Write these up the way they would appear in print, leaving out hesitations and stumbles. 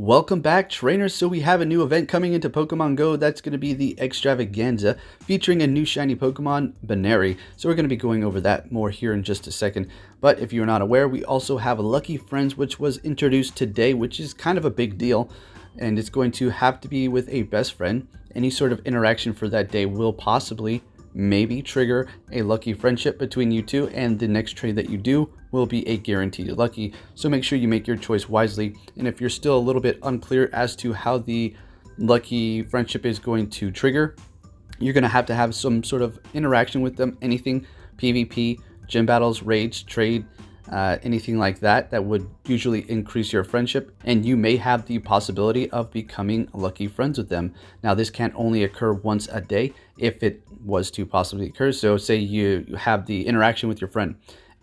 Welcome back, trainers. So we have a new event coming into Pokemon Go. That's going to be the Extravaganza, featuring a new shiny Pokemon, Buneary. So we're going to be going over that more here in just a second. But if you're not aware, we also have Lucky Friends, which was introduced today, which is kind of a big deal. And it's going to have to be with a best friend. Any sort of interaction for that day will possibly maybe trigger a lucky friendship between you two, and the next trade that you do will be a guaranteed lucky. So make sure you make your choice wisely. And if you're still a little bit unclear as to how the lucky friendship is going to trigger, you're going to have some sort of interaction with them. Anything PvP, gym battles, raids, trade, anything like that would usually increase your friendship, and you may have the possibility of becoming lucky friends with them. Now, this can only occur once a day if it was to possibly occur. So say you have the interaction with your friend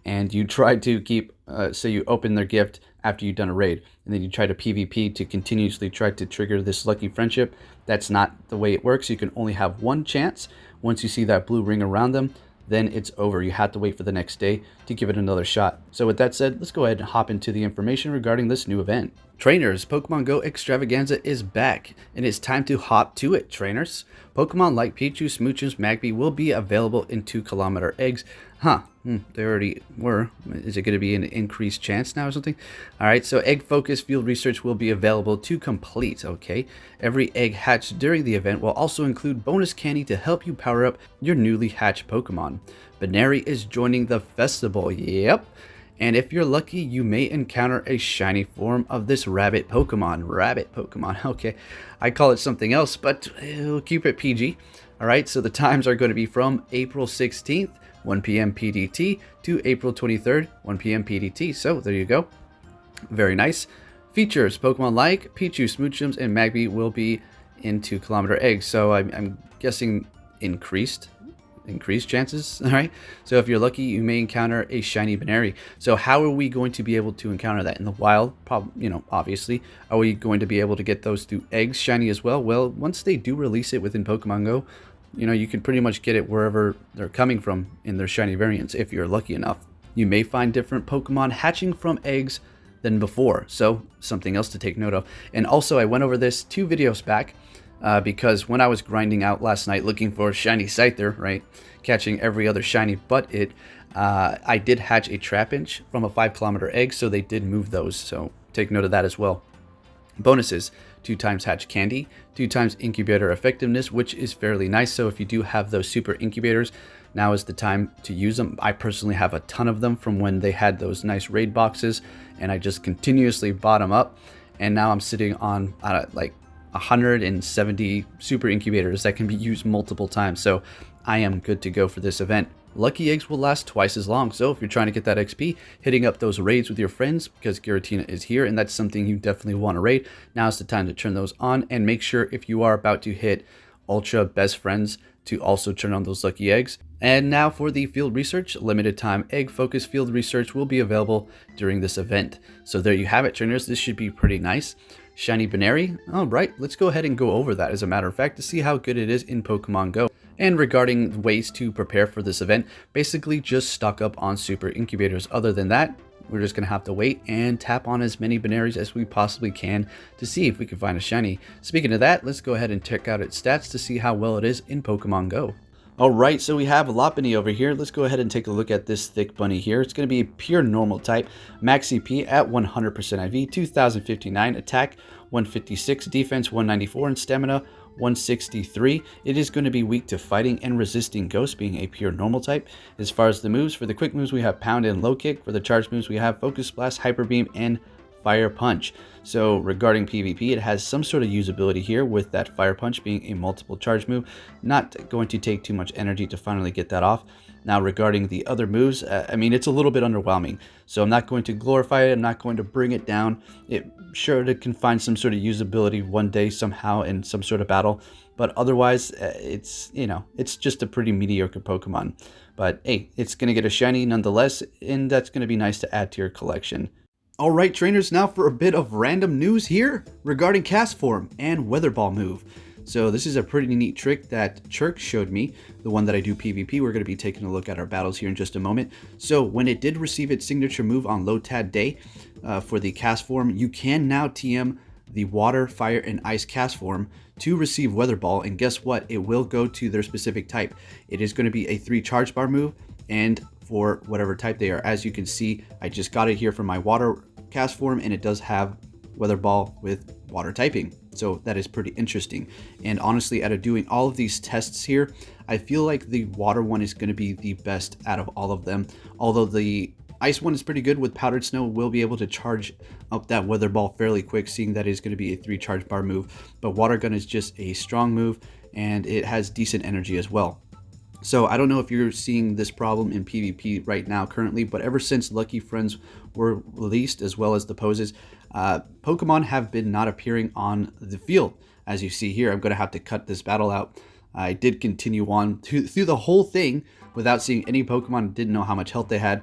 and you try to keep, say you open their gift after you've done a raid, and then you try to PvP to continuously try to trigger this lucky friendship. That's not the way it works. You can only have one chance. Once you see that blue ring around them, then it's over. You have to wait for the next day to give it another shot. So with that said, let's go ahead and hop into the information regarding this new event. Trainers, Pokemon Go Extravaganza is back, and it's time to hop to it, trainers. Pokemon like Pichu, Smoochums, Magby will be available in 2-kilometer eggs. They already were. Is it going to be an increased chance now or something? Alright, so egg focus field research will be available to complete, okay? Every egg hatched during the event will also include bonus candy to help you power up your newly hatched Pokemon. Buneary is joining the festival, yep. And if you're lucky, you may encounter a shiny form of this rabbit Pokemon, okay. I call it something else, but we'll keep it PG. Alright, so the times are going to be from April 16th, 1 p.m. PDT to April 23rd, 1 p.m. PDT. So there you go. Very nice. Features, Pokemon like Pichu, Smoochums, and Magby will be in 2-kilometer eggs. So I'm guessing increased chances. All right. So if you're lucky, you may encounter a shiny Buneary. So how are we going to be able to encounter that in the wild? Probably, obviously. Are we going to be able to get those through eggs shiny as well? Well, once they do release it within Pokemon Go, you can pretty much get it wherever they're coming from in their shiny variants if you're lucky enough. You may find different Pokemon hatching from eggs than before, so something else to take note of. And also, I went over this 2 videos back because when I was grinding out last night looking for shiny Scyther, right, catching every other shiny but it, I did hatch a Trapinch from a 5-kilometer egg, so they did move those, so take note of that as well. Bonuses, 2 times hatch candy, 2 times incubator effectiveness, which is fairly nice. So if you do have those super incubators, now is the time to use them. I personally have a ton of them from when they had those nice raid boxes, and I just continuously bought them up, and now I'm sitting on like 170 super incubators that can be used multiple times. So I am good to go for this event. Lucky eggs will last twice as long, so if you're trying to get that XP, hitting up those raids with your friends, because Giratina is here, and that's something you definitely want to raid, now's the time to turn those on, and make sure if you are about to hit Ultra Best Friends to also turn on those lucky eggs. And now for the field research, limited time egg focus field research will be available during this event. So there you have it, trainers. This should be pretty nice. Shiny Buneary. All right, let's go ahead and go over that as a matter of fact to see how good it is in Pokemon Go. And regarding ways to prepare for this event, basically just stock up on super incubators. Other than that, we're just going to have to wait and tap on as many Bunearys as we possibly can to see if we can find a shiny. Speaking of that, let's go ahead and check out its stats to see how well it is in Pokemon Go. Alright, so we have Lopunny over here. Let's go ahead and take a look at this thick bunny here. It's going to be a pure normal type. Max CP at 100% IV, 2059, attack 156, defense 194, and stamina 163. It is going to be weak to fighting and resisting ghosts, being a pure normal type. As far as the moves, for the quick moves we have pound and low kick. For the charge moves we have focus blast, hyper beam, and fire punch. So regarding PvP, it has some sort of usability here, with that fire punch being a multiple charge move. Not going to take too much energy to finally get that off. Now regarding the other moves, it's a little bit underwhelming, so I'm not going to glorify it. I'm not going to bring it down. It can find some sort of usability one day somehow in some sort of battle, but otherwise it's just a pretty mediocre Pokemon. But hey, it's going to get a shiny nonetheless, and that's going to be nice to add to your collection. Alright, trainers, now for a bit of random news here regarding Castform and Weather Ball move. So this is a pretty neat trick that Chirk showed me, the one that I do PvP. We're going to be taking a look at our battles here in just a moment. So when it did receive its signature move on Lotad Day for the Castform, you can now TM the water, fire, and ice cast form to receive Weather Ball, and guess what? It will go to their specific type. It is going to be a 3 charge bar move, and for whatever type they are. As you can see, I just got it here from my water cast form, and it does have Weather Ball with water typing. So that is pretty interesting. And honestly, out of doing all of these tests here, I feel like the water one is going to be the best out of all of them. Although the ice one is pretty good with powdered snow, will be able to charge up that Weather Ball fairly quick, seeing that is going to be a 3 charge bar move. But water gun is just a strong move, and it has decent energy as well. So I don't know if you're seeing this problem in PvP right now currently, but ever since Lucky Friends were released, as well as the poses, Pokemon have been not appearing on the field. As you see here, I'm going to have to cut this battle out. I did continue on through the whole thing without seeing any Pokemon. Didn't know how much health they had.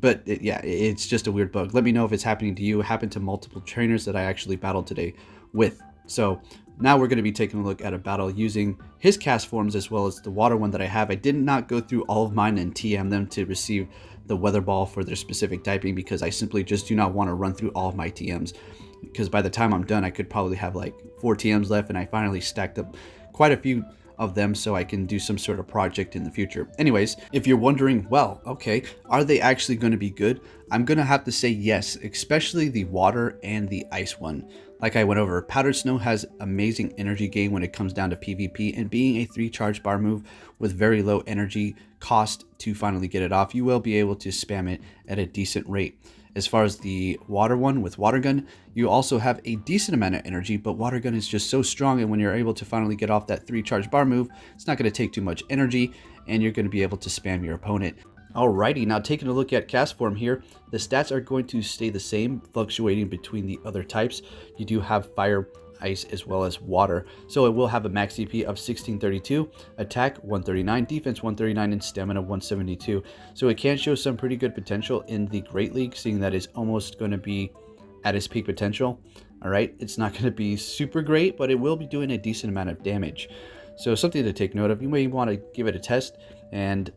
But yeah, it's just a weird bug. Let me know if it's happening to you. It happened to multiple trainers that I actually battled today with. So now we're going to be taking a look at a battle using his cast forms as well as the water one that I have. I did not go through all of mine and TM them to receive the Weather Ball for their specific typing, because I simply just do not want to run through all of my TMs, because by the time I'm done, I could probably have like 4 TMs left, and I finally stacked up quite a few of them so I can do some sort of project in the future. Anyways, if you're wondering, well, okay, are they actually going to be good? I'm going to have to say yes, especially the water and the ice one. Like I went over, powdered snow has amazing energy gain when it comes down to PvP, and being a 3 charge bar move with very low energy cost to finally get it off, you will be able to spam it at a decent rate. As far as the water one with water gun, you also have a decent amount of energy, but water gun is just so strong, and when you're able to finally get off that 3 charge bar move, it's not going to take too much energy, and you're going to be able to spam your opponent. Alrighty, now taking a look at cast form here, the stats are going to stay the same, fluctuating between the other types. You do have fire, ice, as well as water. So it will have a max CP of 1632, attack 139, defense 139, and stamina 172. So it can show some pretty good potential in the Great League, seeing that it's almost going to be at its peak potential. Alright, it's not going to be super great, but it will be doing a decent amount of damage. So something to take note of. You may want to give it a test, and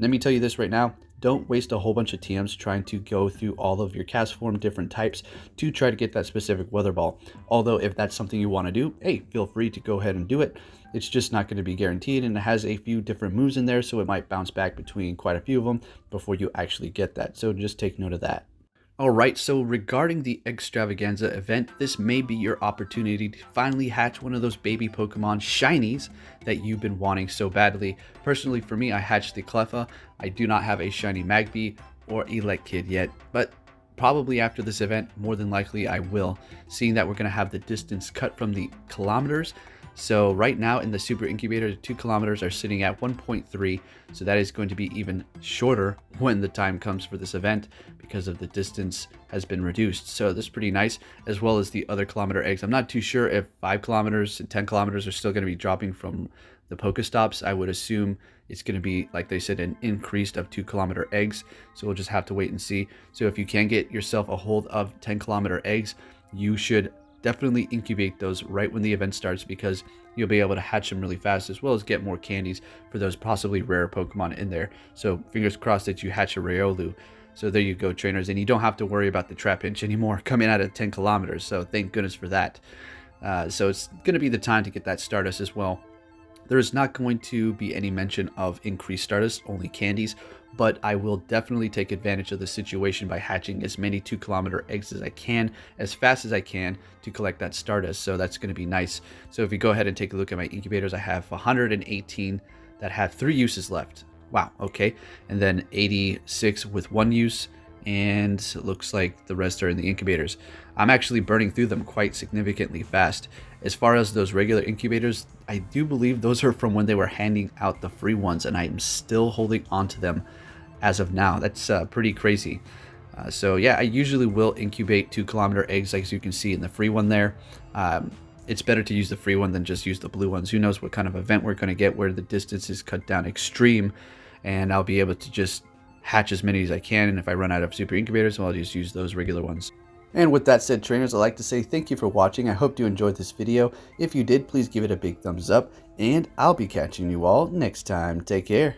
let me tell you this right now, don't waste a whole bunch of TMs trying to go through all of your cast form different types to try to get that specific Weather Ball. Although if that's something you want to do, hey, feel free to go ahead and do it. It's just not going to be guaranteed, and it has a few different moves in there, so it might bounce back between quite a few of them before you actually get that. So just take note of that. Alright, so regarding the Extravaganza event, this may be your opportunity to finally hatch one of those baby Pokemon shinies that you've been wanting so badly. Personally, for me, I hatched the Cleffa. I do not have a shiny Magby or Elekid yet, but probably after this event, more than likely I will, seeing that we're going to have the distance cut from the kilometers. So right now in the Super Incubator, the 2 kilometers are sitting at 1.3. So that is going to be even shorter when the time comes for this event, because of the distance has been reduced. So this is pretty nice, as well as the other kilometer eggs. I'm not too sure if 5 kilometers and 10 kilometers are still going to be dropping from the Pokestops. I would assume it's going to be, like they said, an increase of 2 kilometer eggs. So we'll just have to wait and see. So if you can get yourself a hold of 10 kilometer eggs, you should definitely incubate those right when the event starts, because you'll be able to hatch them really fast, as well as get more candies for those possibly rare Pokemon in there. So fingers crossed that you hatch a Riolu. So there you go, trainers, and you don't have to worry about the Trapinch anymore coming out at 10 kilometers. So thank goodness for that. So it's going to be the time to get that Stardust as well. There is not going to be any mention of increased Stardust, only candies, but I will definitely take advantage of the situation by hatching as many 2 kilometer eggs as I can, as fast as I can, to collect that Stardust. So that's going to be nice. So if you go ahead and take a look at my incubators, I have 118 that have 3 uses left. Wow, okay. And then 86 with 1 use, and it looks like the rest are in the incubators. I'm actually burning through them quite significantly fast. As far as those regular incubators, I do believe those are from when they were handing out the free ones, and I'm still holding on to them as of now. That's pretty crazy. So yeah, I usually will incubate 2 kilometer eggs, like you can see in the free one there. It's better to use the free one than just use the blue ones. Who knows what kind of event we're going to get where the distance is cut down extreme, and I'll be able to just hatch as many as I can, and if I run out of super incubators, well, I'll just use those regular ones. And with that said, trainers, I'd like to say thank you for watching. I hope you enjoyed this video. If you did, please give it a big thumbs up, and I'll be catching you all next time. Take care.